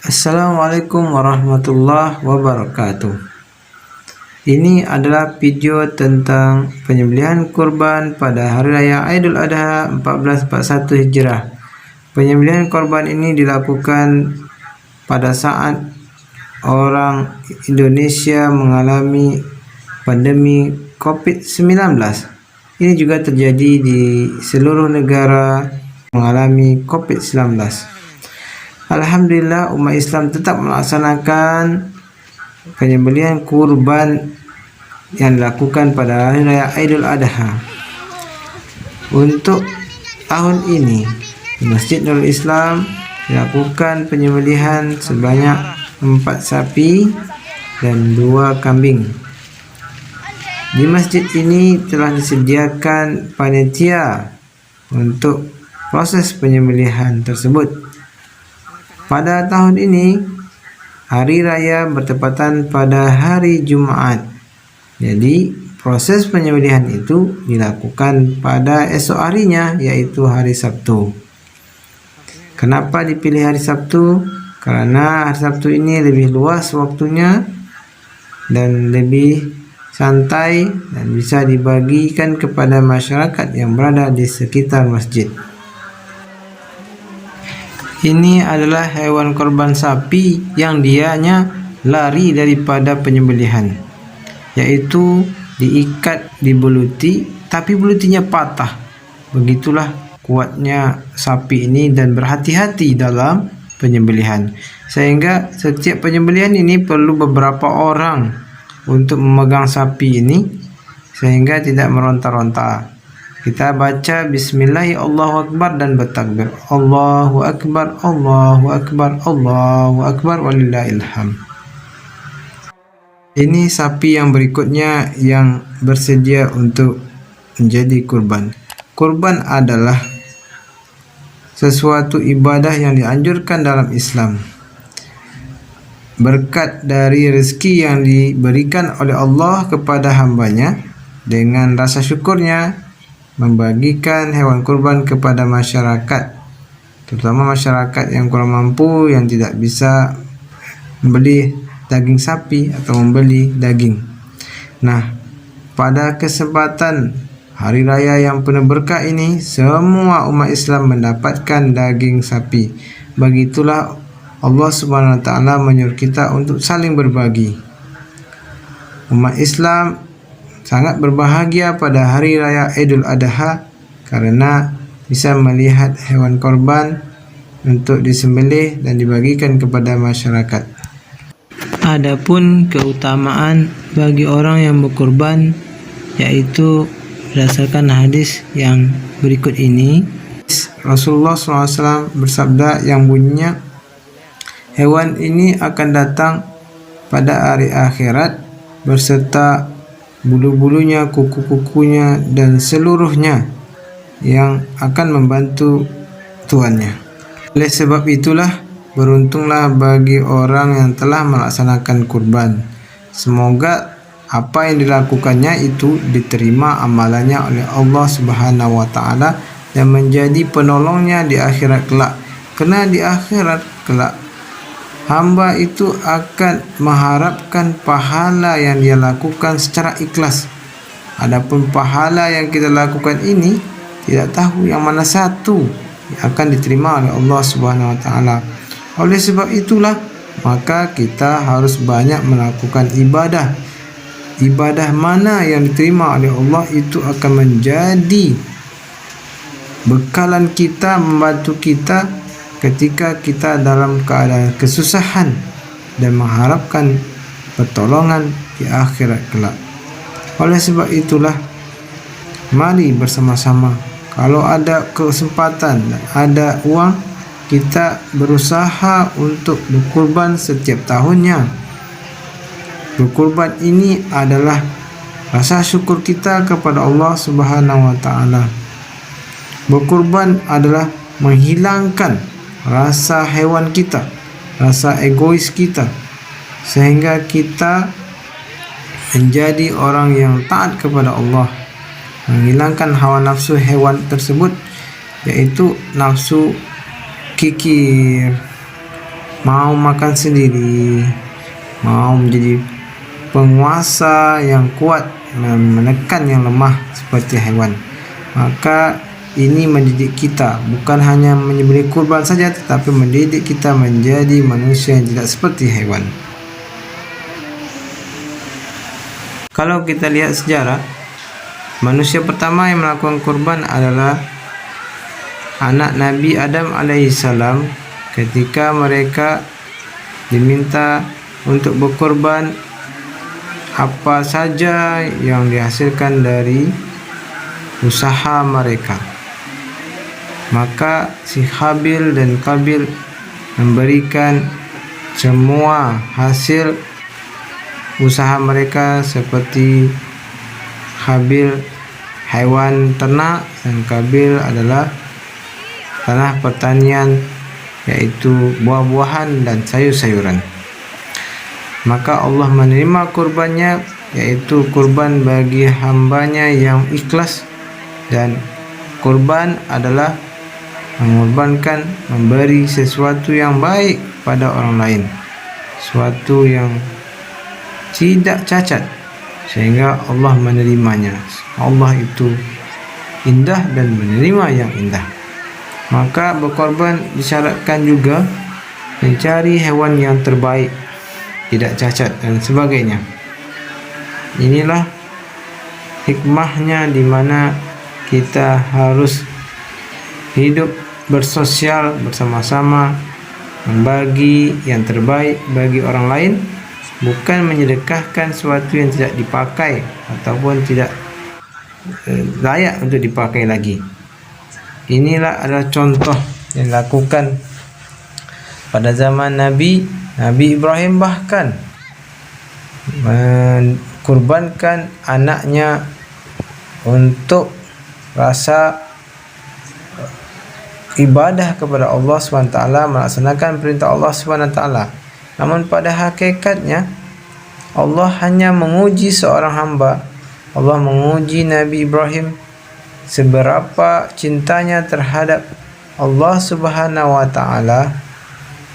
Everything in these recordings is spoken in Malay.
Assalamualaikum warahmatullahi wabarakatuh. Ini adalah video tentang penyembelihan kurban pada Hari Raya Idul Adha 1441 Hijrah. Penyembelihan kurban ini dilakukan pada saat orang Indonesia mengalami pandemi COVID-19. Ini juga terjadi di seluruh negara mengalami COVID-19. Alhamdulillah, umat Islam tetap melaksanakan penyembelihan kurban yang dilakukan pada Hari Raya Idul Adha. Untuk tahun ini di Masjid Nurul Islam dilakukan penyembelihan sebanyak 4 sapi dan 2 kambing. Di masjid ini telah disediakan panitia untuk proses penyembelihan tersebut. Pada tahun ini, hari raya bertepatan pada hari Jumat. Jadi, proses penyembelihan itu dilakukan pada esok harinya, yaitu hari Sabtu. Kenapa dipilih hari Sabtu? Karena hari Sabtu ini lebih luas waktunya dan lebih santai dan bisa dibagikan kepada masyarakat yang berada di sekitar masjid. Ini adalah hewan korban sapi yang dianya lari daripada penyembelihan, yaitu diikat di beluti, tapi belutinya patah. Begitulah kuatnya sapi ini dan berhati-hati dalam penyembelihan, sehingga setiap penyembelihan ini perlu beberapa orang untuk memegang sapi ini sehingga tidak meronta-ronta. Kita baca Bismillah, Allahu Akbar dan bertakbir. Allahu Akbar, Allahu Akbar, Allahu Akbar, walillahil hamd. Ini sapi yang berikutnya yang bersedia untuk menjadi kurban. Kurban adalah sesuatu ibadah yang dianjurkan dalam Islam. Berkat dari rezeki yang diberikan oleh Allah kepada hambanya, dengan rasa syukurnya membagikan hewan kurban kepada masyarakat, terutama masyarakat yang kurang mampu, yang tidak bisa membeli daging sapi atau membeli daging. Nah, pada kesempatan hari raya yang penuh berkah ini, semua umat Islam mendapatkan daging sapi. Begitulah Allah Subhanahu wa taala menyuruh kita untuk saling berbagi. Umat Islam sangat berbahagia pada Hari Raya Idul Adha karena bisa melihat hewan korban untuk disembelih dan dibagikan kepada masyarakat. Adapun keutamaan bagi orang yang berkorban, yaitu berdasarkan hadis yang berikut ini. Rasulullah SAW bersabda yang bunyinya, hewan ini akan datang pada hari akhirat berserta bulu-bulunya, kuku-kukunya, dan seluruhnya yang akan membantu tuannya. Oleh sebab itulah, beruntunglah bagi orang yang telah melaksanakan kurban. Semoga apa yang dilakukannya itu diterima amalannya oleh Allah Subhanahu wa taala dan menjadi penolongnya di akhirat kelak. Karena di akhirat kelak hamba itu akan mengharapkan pahala yang dia lakukan secara ikhlas. Adapun pahala yang kita lakukan ini tidak tahu yang mana satu yang akan diterima oleh Allah Subhanahu wa taala. Oleh sebab itulah maka kita harus banyak melakukan ibadah. Ibadah mana yang diterima oleh Allah itu akan menjadi bekalan kita, membantu kita ketika kita dalam keadaan kesusahan dan mengharapkan pertolongan di akhirat kelak. Oleh sebab itulah, mari bersama-sama, kalau ada kesempatan dan ada uang, kita berusaha untuk berkurban setiap tahunnya. Berkurban ini adalah rasa syukur kita kepada Allah Subhanahu wa taala. Berkurban adalah menghilangkan rasa hewan kita, rasa egois kita, sehingga kita menjadi orang yang taat kepada Allah, menghilangkan hawa nafsu hewan tersebut, yaitu nafsu kikir, mau makan sendiri, mau menjadi penguasa yang kuat, menekan yang lemah seperti hewan. Maka ini mendidik kita bukan hanya menyembelih kurban saja, tetapi mendidik kita menjadi manusia yang tidak seperti hewan. Kalau kita lihat sejarah, manusia pertama yang melakukan kurban adalah anak Nabi Adam alaihissalam. Ketika mereka diminta untuk berkorban apa saja yang dihasilkan dari usaha mereka, maka si Habil dan Qabil memberikan semua hasil usaha mereka, seperti Habil hewan ternak dan Qabil adalah tanah pertanian, yaitu buah-buahan dan sayur-sayuran. Maka Allah menerima kurbannya, yaitu kurban bagi hambanya yang ikhlas, dan kurban adalah mengorbankan, memberi sesuatu yang baik pada orang lain, sesuatu yang tidak cacat, sehingga Allah menerimanya. Allah itu indah dan menerima yang indah. Maka berkorban disyaratkan juga mencari hewan yang terbaik, tidak cacat dan sebagainya. Inilah hikmahnya, di mana kita harus hidup bersosial bersama-sama, membagi yang terbaik bagi orang lain, bukan menyedekahkan sesuatu yang tidak dipakai ataupun tidak layak untuk dipakai lagi. Inilah adalah contoh yang dilakukan pada zaman Nabi Ibrahim, bahkan mengorbankan anaknya untuk rasa ibadah kepada Allah SWT, melaksanakan perintah Allah SWT. Namun pada hakikatnya Allah hanya menguji seorang hamba. Allah menguji Nabi Ibrahim seberapa cintanya terhadap Allah Subhanahu wa taala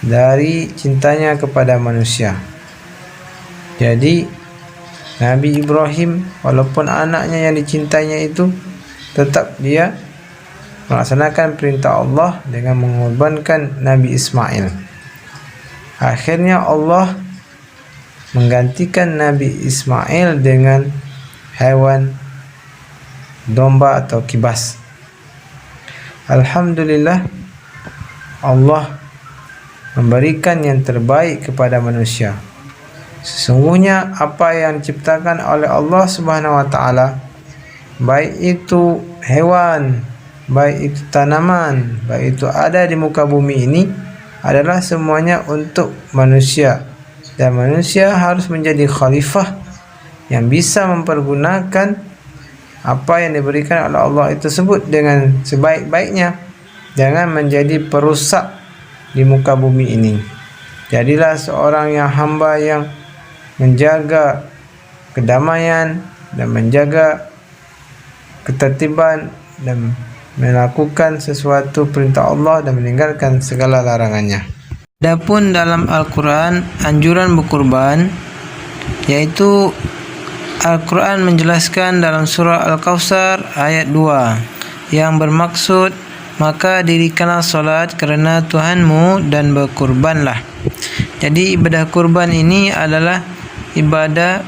dari cintanya kepada manusia. Jadi Nabi Ibrahim, walaupun anaknya yang dicintainya itu, tetap dia melaksanakan perintah Allah dengan mengorbankan Nabi Ismail. Akhirnya Allah menggantikan Nabi Ismail dengan hewan domba atau kibas. Alhamdulillah, Allah memberikan yang terbaik kepada manusia. Sesungguhnya apa yang diciptakan oleh Allah Subhanahu wa taala, baik itu hewan, baik itu tanaman, baik itu ada di muka bumi ini, adalah semuanya untuk manusia. Dan manusia harus menjadi khalifah yang bisa mempergunakan apa yang diberikan oleh Allah itu tersebut dengan sebaik-baiknya. Jangan menjadi perusak di muka bumi ini. Jadilah seorang yang hamba yang menjaga kedamaian dan menjaga ketertiban dan melakukan sesuatu perintah Allah dan meninggalkan segala larangannya. Adapun dalam Al-Quran anjuran berkurban, yaitu Al-Quran menjelaskan dalam surah Al-Kawthar ayat 2 yang bermaksud, maka dirikanlah solat kerana Tuhanmu dan berkurbanlah. Jadi ibadah kurban ini adalah ibadah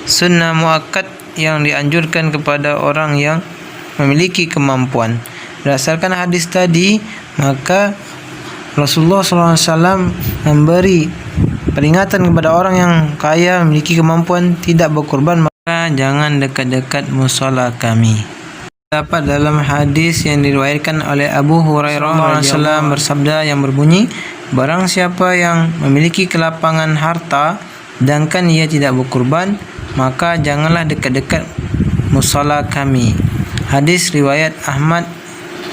sunnah muakkad yang dianjurkan kepada orang yang memiliki kemampuan. Berdasarkan hadis tadi, maka Rasulullah SAW memberi peringatan kepada orang yang kaya memiliki kemampuan tidak berkurban, maka jangan dekat-dekat musola kami. Dapat dalam hadis yang diriwayatkan oleh Abu Hurairah SAW bersabda yang berbunyi, barang siapa yang memiliki kelapangan harta sedangkan ia tidak berkurban, maka janganlah dekat-dekat musola kami. Hadis riwayat Ahmad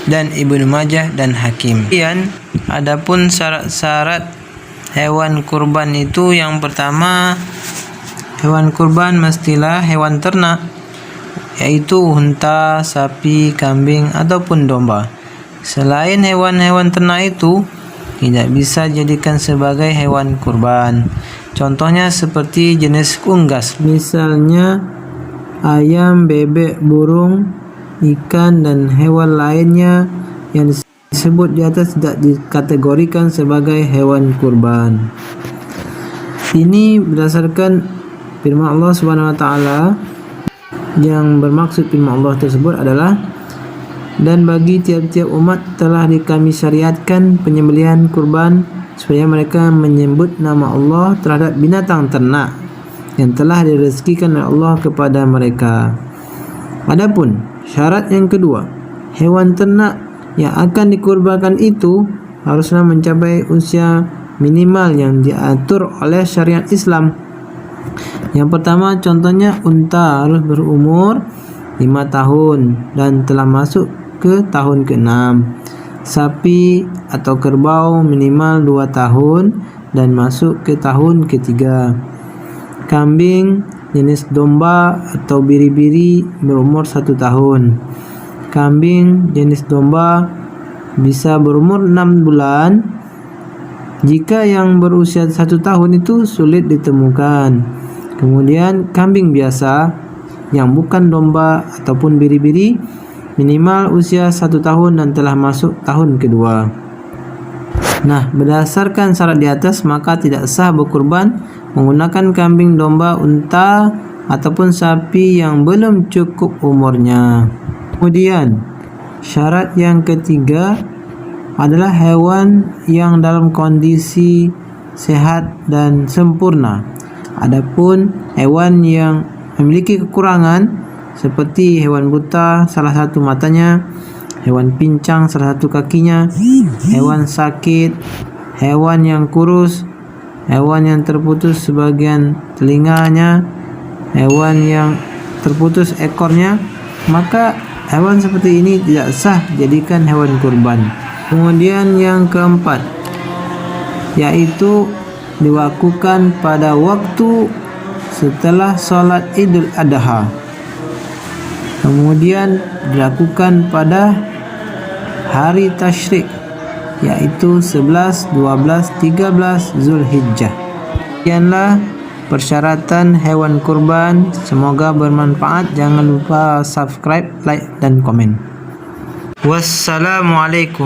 dan Ibnu Majah dan Hakim. Kemudian adapun syarat-syarat hewan kurban itu, yang pertama, hewan kurban mestilah hewan ternak, yaitu unta, sapi, kambing ataupun domba. Selain hewan-hewan ternak itu, tidak bisa dijadikan sebagai hewan kurban. Contohnya seperti jenis unggas, misalnya ayam, bebek, burung, ikan, dan hewan lainnya yang disebut di atas tidak dikategorikan sebagai hewan kurban. Ini berdasarkan firman Allah Subhanahu wa taala, yang bermaksud firman Allah tersebut adalah, dan bagi tiap-tiap umat telah kami syariatkan penyembelihan kurban supaya mereka menyebut nama Allah terhadap binatang ternak yang telah direzekikan oleh Allah kepada mereka. Adapun syarat yang kedua, hewan ternak yang akan dikurbankan itu haruslah mencapai usia minimal yang diatur oleh syariat Islam. Yang pertama, contohnya unta harus berumur 5 tahun dan telah masuk ke tahun ke-6. Sapi atau kerbau minimal 2 tahun dan masuk ke tahun ke-3. Kambing jenis domba atau biri-biri berumur 1 tahun. Kambing jenis domba bisa berumur 6 bulan jika yang berusia 1 tahun itu sulit ditemukan. Kemudian kambing biasa yang bukan domba ataupun biri-biri minimal usia 1 tahun dan telah masuk tahun kedua. Nah, berdasarkan syarat di atas maka tidak sah berkurban menggunakan kambing, domba, unta ataupun sapi yang belum cukup umurnya. Kemudian syarat yang ketiga adalah hewan yang dalam kondisi sehat dan sempurna. Adapun hewan yang memiliki kekurangan seperti hewan buta salah satu matanya, hewan pincang salah satu kakinya, hewan sakit, hewan yang kurus, hewan yang terputus sebagian telinganya, hewan yang terputus ekornya, maka hewan seperti ini tidak sah jadikan hewan kurban. Kemudian yang keempat, yaitu dilakukan pada waktu setelah sholat Idul Adha. Kemudian dilakukan pada hari tasyrik, yaitu 11, 12, 13 Zulhijjah. Sekianlah persyaratan hewan kurban. Semoga bermanfaat. Jangan lupa subscribe, like, dan komen. Wassalamualaikum.